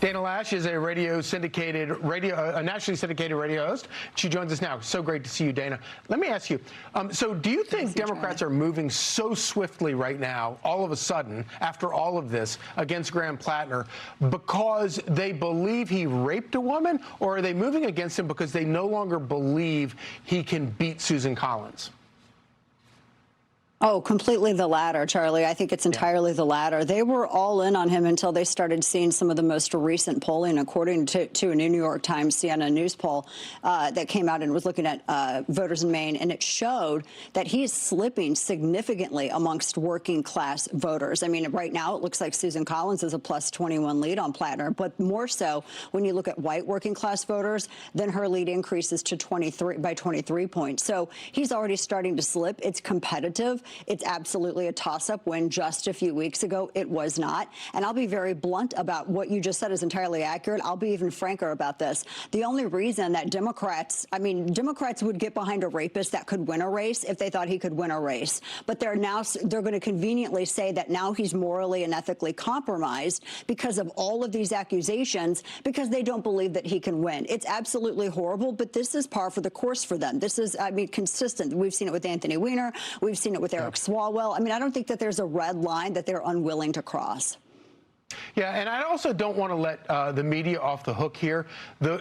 Dana Loesch is a a nationally syndicated radio host. She joins us now. So great to see you, Dana. Let me ask you, so do you think Democrats are moving so swiftly right now, all of a sudden, after all of this, against Graham Platner because they believe he raped a woman, or are they moving against him because they no longer believe he can beat Susan Collins? Oh, completely the latter, Charlie. I think it's entirely the latter. They were all in on him until they started seeing some of the most recent polling, according to a New York Times CNN news poll that came out and was looking at voters in Maine, and it showed that he is slipping significantly amongst working class voters. I mean, right now it looks like Susan Collins is a +21 lead on Platner, but more so when you look at white working class voters, then her lead increases to 23 points. So he's already starting to slip. It's competitive. It's absolutely a toss-up when just a few weeks ago it was not. And I'll be very blunt about what you just said is entirely accurate. I'll be even franker about this. The only reason that Democrats would get behind a rapist that could win a race if they thought he could win a race. But they're going to conveniently say that now he's morally and ethically compromised because of all of these accusations, because they don't believe that he can win. It's absolutely horrible, but this is par for the course for them. This is, consistent. We've seen it with Anthony Weiner. We've seen it with Eric Swalwell. I mean, I don't think that there's a red line that they're unwilling to cross. Yeah, and I also don't want to let the media off the hook here.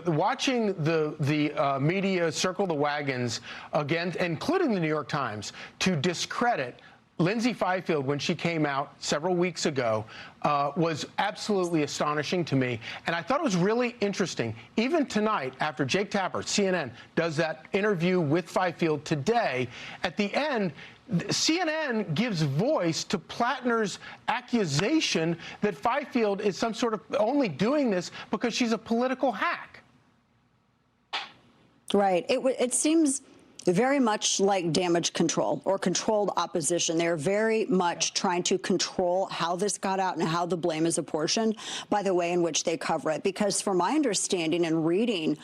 Watching the media circle the wagons again, including the New York Times, to discredit Lindsay Fifield when she came out several weeks ago was absolutely astonishing to me. And I thought it was really interesting. Even tonight, after Jake Tapper, CNN, does that interview with Fifield today, at the end, CNN gives voice to Platner's accusation that Fifield is some sort of only doing this because she's a political hack. Right. It seems very much like damage control or controlled opposition. They're very much trying to control how this got out and how the blame is apportioned by the way in which they cover it. Because from my understanding and reading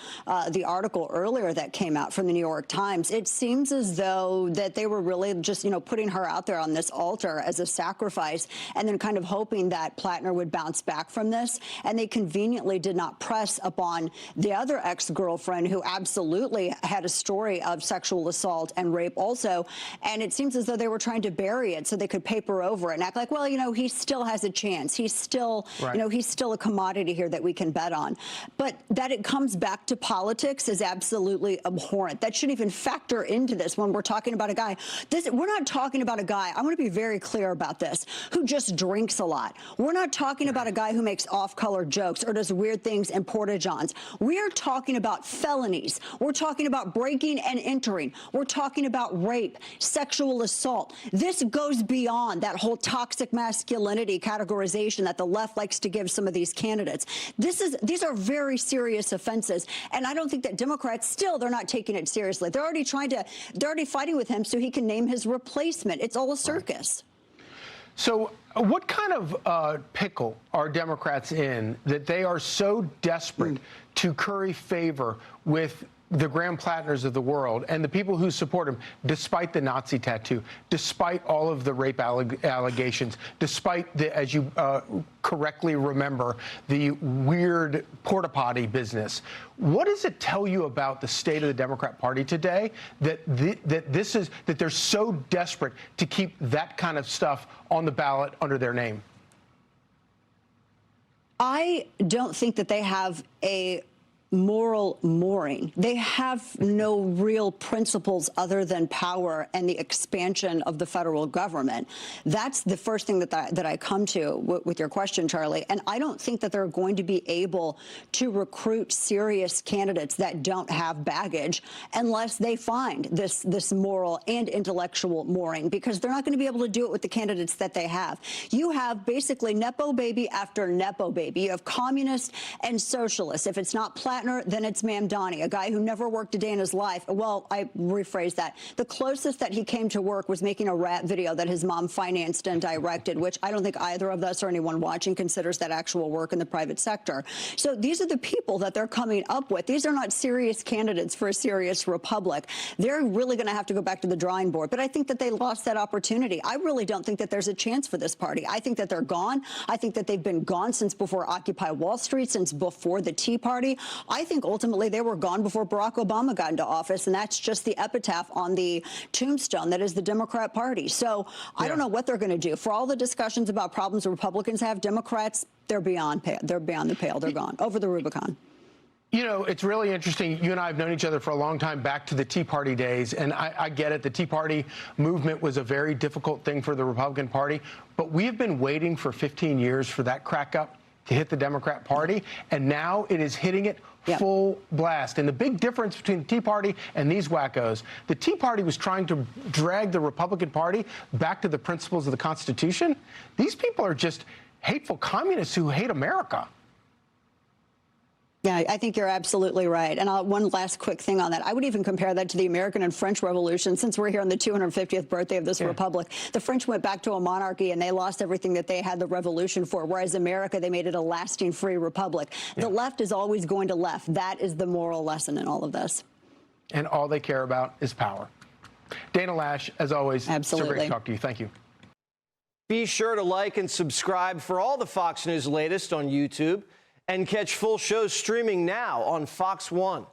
the article earlier that came out from the New York Times, it seems as though that they were really just, putting her out there on this altar as a sacrifice and then kind of hoping that Platner would bounce back from this. And they conveniently did not press upon the other ex-girlfriend who absolutely had a story of sexual assault and rape also, and it seems as though they were trying to bury it so they could paper over it and act like, well, he still has a chance. He's still, he's still a commodity here that we can bet on. But that it comes back to politics is absolutely abhorrent. That shouldn't even factor into this when we're talking about a guy. We're not talking about a guy, I want to be very clear about this, who just drinks a lot. We're not talking about a guy who makes off-color jokes or does weird things in porta-johns. We're talking about felonies. We're talking about breaking and entering. We're talking about rape, sexual assault. This goes beyond that whole toxic masculinity categorization that the left likes to give some of these candidates. These are very serious offenses, and I don't think that Democrats they're not taking it seriously. They're already fighting with him so he can name his replacement. It's all a circus. So what kind of pickle are Democrats in that they are so desperate to curry favor with the Graham Platners of the world and the people who support him, despite the Nazi tattoo, despite all of the rape allegations, despite as you correctly remember, the weird porta potty business? What does it tell you about the state of the Democrat Party today that they're so desperate to keep that kind of stuff on the ballot under their name? I don't think that they have a moral mooring. They have no real principles other than power and the expansion of the federal government. That's the first thing that I come to with your question, Charlie. And I don't think that they're going to be able to recruit serious candidates that don't have baggage unless they find this moral and intellectual mooring, because they're not going to be able to do it with the candidates that they have. You have basically Nepo baby after Nepo baby. You have communists and socialists. If it's not Platner, Platner, then it's Mamdani, a guy who never worked a day in his life. Well, I rephrase that. The closest that he came to work was making a rat video that his mom financed and directed, which I don't think either of us or anyone watching considers that actual work in the private sector. So these are the people that they're coming up with. These are not serious candidates for a serious republic. They're really going to have to go back to the drawing board. But I think that they lost that opportunity. I really don't think that there's a chance for this party. I think that they're gone. I think that they've been gone since before Occupy Wall Street, since before the Tea Party. I think ultimately they were gone before Barack Obama got into office, and that's just the epitaph on the tombstone that is the Democrat Party. So I don't know what they're going to do. For all the discussions about problems the Republicans have, Democrats, they're beyond the pale. They're gone, over the Rubicon. You know, it's really interesting. You and I have known each other for a long time, back to the Tea Party days, and I get it. The Tea Party movement was a very difficult thing for the Republican Party, but we have been waiting for 15 years for that crack up to hit the Democrat Party, and now it is hitting it full blast. And the big difference between the Tea Party and these wackos, the Tea Party was trying to drag the Republican Party back to the principles of the Constitution. These people are just hateful communists who hate America. Yeah, I think you're absolutely right. And one last quick thing on that. I would even compare that to the American and French Revolution, since we're here on the 250th birthday of this republic. The French went back to a monarchy and they lost everything that they had the revolution for, whereas America, they made it a lasting free republic. The left is always going to left. That is the moral lesson in all of this. And all they care about is power. Dana Loesch, as always, absolutely. So great to talk to you. Thank you. Be sure to like and subscribe for all the Fox News latest on YouTube, and catch full shows streaming now on Fox One.